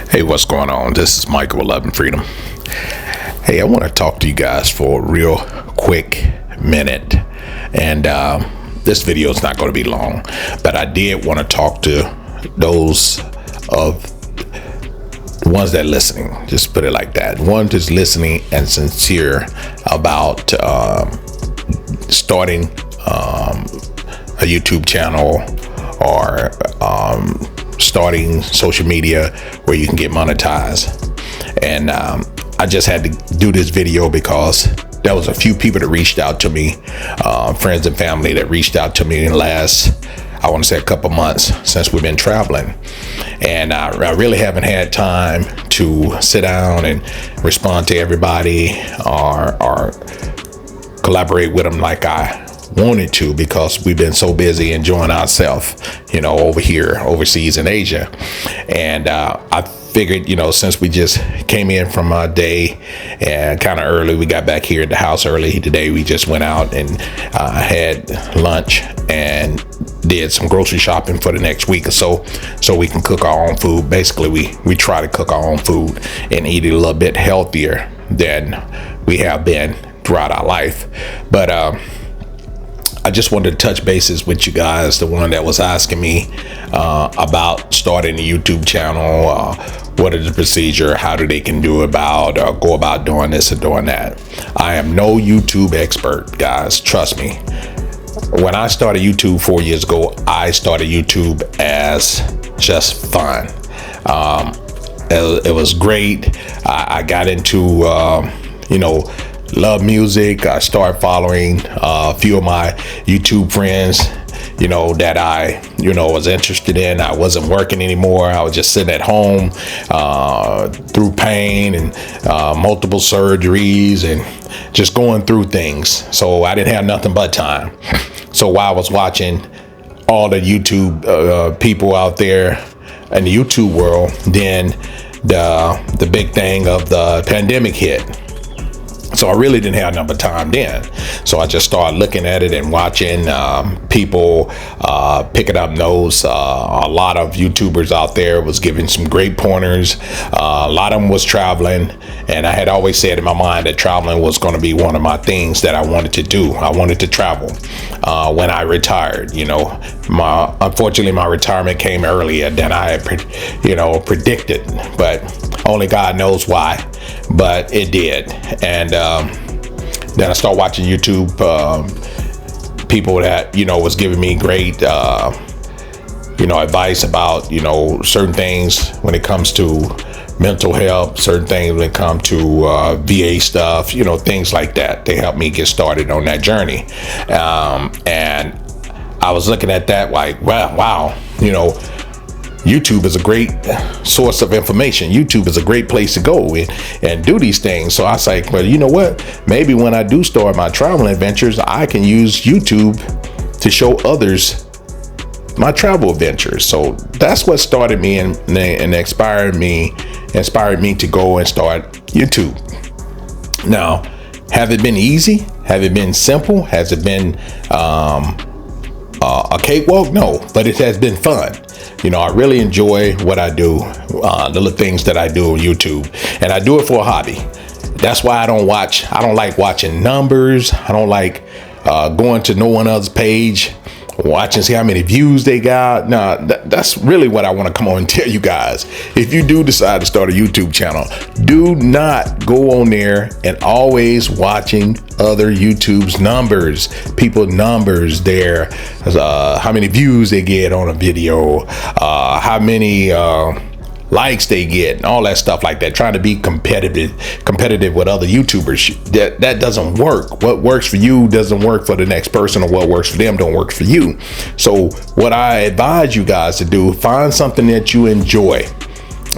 Hey, what's going on? This is Michael with Love and Freedom. Hey, I want to talk to you guys for a real quick minute. And this video is not going to be long, but I did want to talk to those of the ones that are listening. Just put it like that. One that's listening and sincere about starting a YouTube channel or starting social media where you can get monetized. And I just had to do this video because there was a few people that reached out to me, friends and family that reached out to me in the last, I want to say, a couple months since we've been traveling. And I really haven't had time to sit down and respond to everybody or collaborate with them like I wanted to, because we've been so busy enjoying ourselves, over here overseas in Asia. And I figured, since we just came in from our day and kind of early, we got back here at the house early today. We just went out and had lunch and did some grocery shopping for the next week or so we can cook our own food. Basically, we try to cook our own food and eat it a little bit healthier than we have been throughout our life. But I just wanted to touch bases with you guys, the one that was asking me about starting a YouTube channel. What is the procedure? How do they can do about go about doing this or doing that? I am no YouTube expert, guys. Trust me. When I started YouTube 4 years ago, I started YouTube as just fun. It was great. I got into, love music. I started following a few of my YouTube friends, that I, was interested in. I wasn't working anymore. I was just sitting at home through pain and multiple surgeries and just going through things. So I didn't have nothing but time. So while I was watching all the YouTube people out there in the YouTube world, then the big thing of the pandemic hit. So I really didn't have enough time then. So I just started looking at it and watching people picking up notes. A lot of YouTubers out there was giving some great pointers. A lot of them was traveling. And I had always said in my mind that traveling was going to be one of my things that I wanted to do. I wanted to travel when I retired. Unfortunately, my retirement came earlier than I had predicted. But only God knows why. But it did. And then I started watching YouTube people that was giving me great advice about certain things when it comes to mental health, certain things when it comes to VA stuff, things like that. They helped me get started on that journey. And I was looking at that like, wow, YouTube is a great source of information. YouTube is a great place to go and do these things. So I was like, well, you know what? Maybe when I do start my travel adventures, I can use YouTube to show others my travel adventures. So that's what started me and inspired me to go and start YouTube. Now, have it been easy? Have it been simple? Has it been a cakewalk? No, but it has been fun. I really enjoy what I do, the little things that I do on YouTube, and I do it for a hobby. That's why I don't like watching numbers. I don't like going to no one else's page, watching, see how many views they got. No, that's really what I want to come on and tell you guys. If you do decide to start a YouTube channel, do not go on there and always watching other YouTube's numbers, people's numbers there, how many views they get on a video, how many likes they get, and all that stuff like that, trying to be competitive with other YouTubers. That doesn't work. What works for you doesn't work for the next person, or what works for them don't work for you. So what I advise you guys to do, find something that you enjoy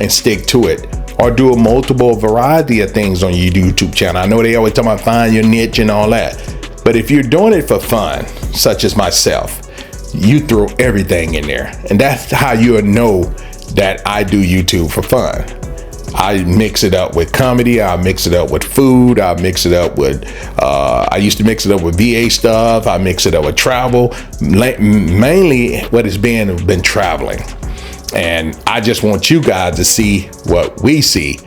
and stick to it, or do a multiple variety of things on your YouTube channel. I know they always talk about find your niche and all that, but if you're doing it for fun, such as myself, you throw everything in there, and that's how you'll know that I do YouTube for fun. I mix it up with comedy. I mix it up with food. I mix it up with, I used to mix it up with VA stuff. I mix it up with travel. Mainly what it's been traveling. And I just want you guys to see what we see.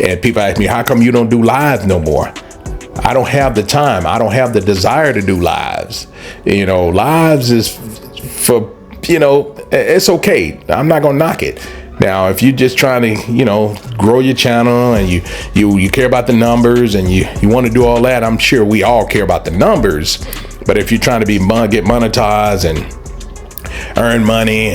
And people ask me, how come you don't do live no more? I don't have the time. I don't have the desire to do lives. Lives is for, it's okay. I'm not going to knock it. Now, if you're just trying to, grow your channel and you care about the numbers and you want to do all that, I'm sure we all care about the numbers. But if you're trying to get monetized and earn money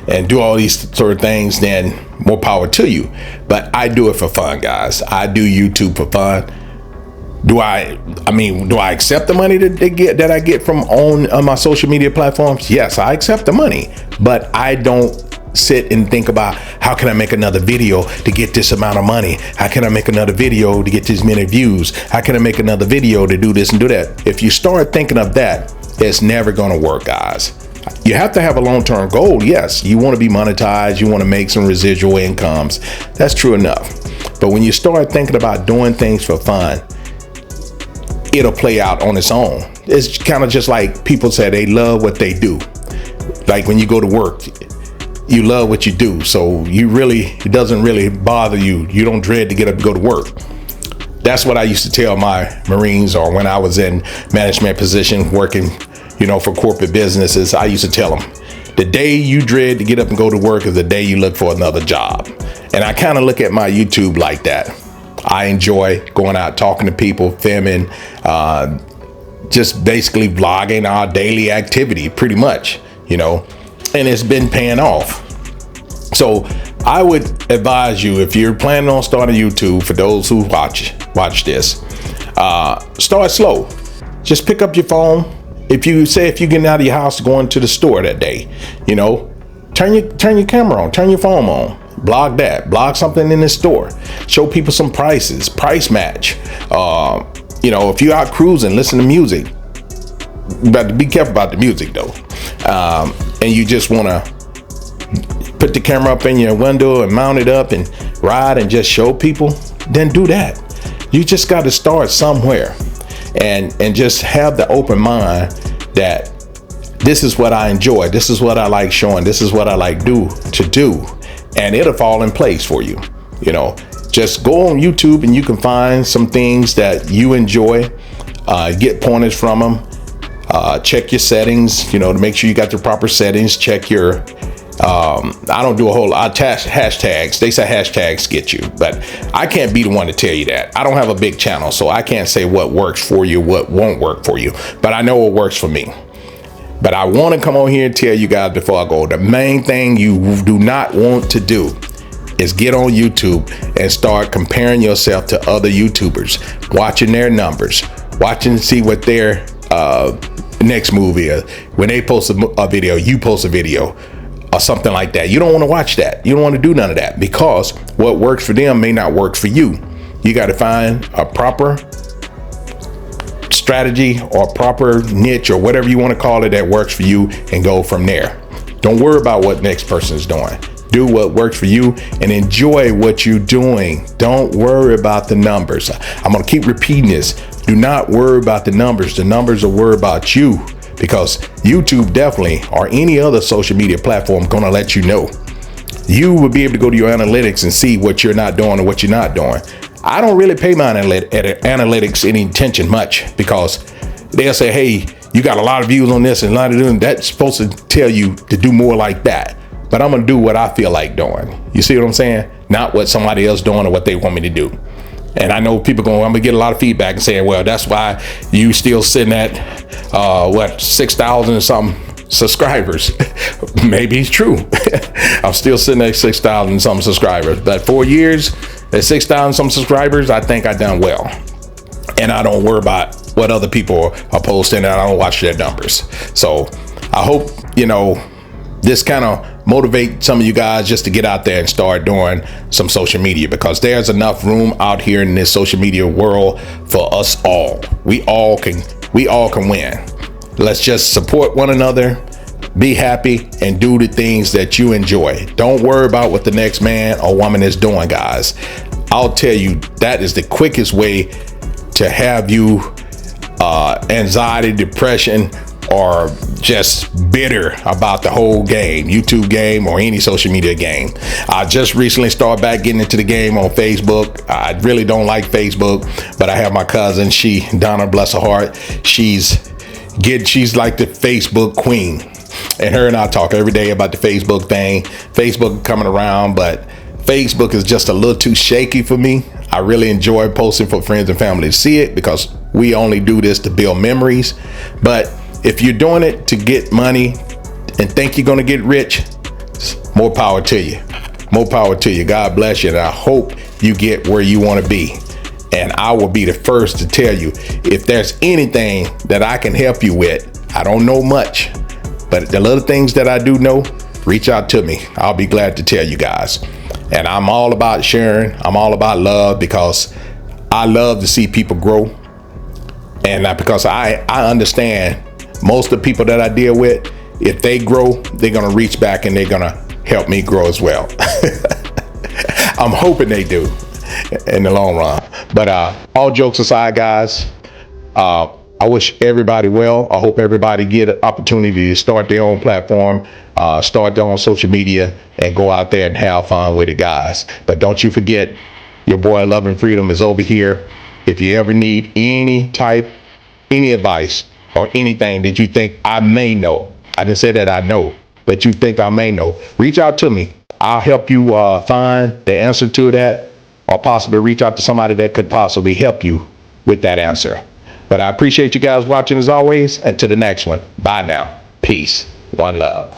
and do all these sort of things, then more power to you. But I do it for fun, guys. I do YouTube for fun. Do I accept the money that I get from on my social media platforms? Yes, I accept the money, but I don't sit and think about how can I make another video to get this amount of money? How can I make another video to get this many views? How can I make another video to do this and do that? If you start thinking of that, it's never going to work, guys. You have to have a long-term goal. Yes, you want to be monetized. You want to make some residual incomes. That's true enough. But when you start thinking about doing things for fun, it'll play out on its own. It's kind of just like people say they love what they do. Like when you go to work, you love what you do. So it doesn't really bother you. You don't dread to get up and go to work. That's what I used to tell my Marines, or when I was in management position working, for corporate businesses, I used to tell them, the day you dread to get up and go to work is the day you look for another job. And I kind of look at my YouTube like that. I enjoy going out, talking to people, filming, just basically vlogging our daily activity, pretty much, and it's been paying off. So I would advise you, if you're planning on starting YouTube, for those who watch this, start slow. Just pick up your phone. If you getting out of your house going to the store that day, turn your camera on, turn your phone on. Blog something in the store, show people some prices, price match. If you're out cruising, listen to music, but be careful about the music though. And you just want to put the camera up in your window and mount it up and ride and just show people, then do that. You just got to start somewhere and just have the open mind that this is what I enjoy. This is what I like showing. This is what I like to do. And it'll fall in place for you. Just go on YouTube and you can find some things that you enjoy, get pointers from them, check your settings, to make sure you got the proper settings, check your, I don't do a whole lot of hashtags. They say hashtags get you, but I can't be the one to tell you that. I don't have a big channel, so I can't say what works for you, what won't work for you, but I know what works for me. But I want to come on here and tell you guys before I go, the main thing you do not want to do is get on YouTube and start comparing yourself to other YouTubers, watching their numbers, watching to see what their next move is. When they post a video, you post a video or something like that. You don't want to watch that. You don't want to do none of that, because what works for them may not work for you. You got to find a proper strategy or proper niche or whatever you want to call it that works for you and go from there. Don't worry about what next person is doing. Do what works for you and enjoy what you're doing. Don't worry about the numbers. I'm going to keep repeating this. Do not worry about the numbers. The numbers will worry about you, because YouTube definitely, or any other social media platform, going to let you know. You will be able to go to your analytics and see what you're not doing or what you're not doing. I don't really pay my analytics any attention much, because they'll say, hey, you got a lot of views on this and a lot of doing that's supposed to tell you to do more like that. But I'm going to do what I feel like doing. You see what I'm saying? Not what somebody else doing or what they want me to do. And I know people I'm going to get a lot of feedback and saying, well, that's why you still sitting at 6,000 and something subscribers. Maybe it's true. I'm still sitting at 6,000 and something subscribers. But 4 years at 6,000 some subscribers, I think I done well. And I don't worry about what other people are posting, and I don't watch their numbers. So I hope, this kind of motivate some of you guys just to get out there and start doing some social media, because there's enough room out here in this social media world for us all. We all can win. Let's just support one another, be happy, and do the things that you enjoy. Don't worry about what the next man or woman is doing, guys. I'll tell you, that is the quickest way to have you anxiety, depression, or just bitter about the whole game, YouTube game or any social media game. I just recently started back getting into the game on Facebook. I really don't like Facebook, but I have my cousin, Donna, bless her heart. She's like the Facebook queen. And her and I talk every day about the Facebook thing. Facebook coming around, but Facebook is just a little too shaky for me. I really enjoy posting for friends and family to see it because we only do this to build memories. But if you're doing it to get money and think you're going to get rich, more power to you. More power to you. God bless you. And I hope you get where you want to be. And I will be the first to tell you if there's anything that I can help you with. I don't know much, but the little things that I do know, reach out to me. I'll be glad to tell you guys. And I'm all about sharing. I'm all about love because I love to see people grow. And because I understand most of the people that I deal with, if they grow, they're going to reach back and they're going to help me grow as well. I'm hoping they do in the long run. But all jokes aside, guys, I wish everybody well. I hope everybody get an opportunity to start their own platform, start their own social media, and go out there and have fun with it, guys. But don't you forget, your boy Love and Freedom is over here. If you ever need any advice or anything that you think I may know, I didn't say that I know, but you think I may know, reach out to me. I'll help you find the answer to that, or possibly reach out to somebody that could possibly help you with that answer. But I appreciate you guys watching as always. And to the next one. Bye now. Peace. One love.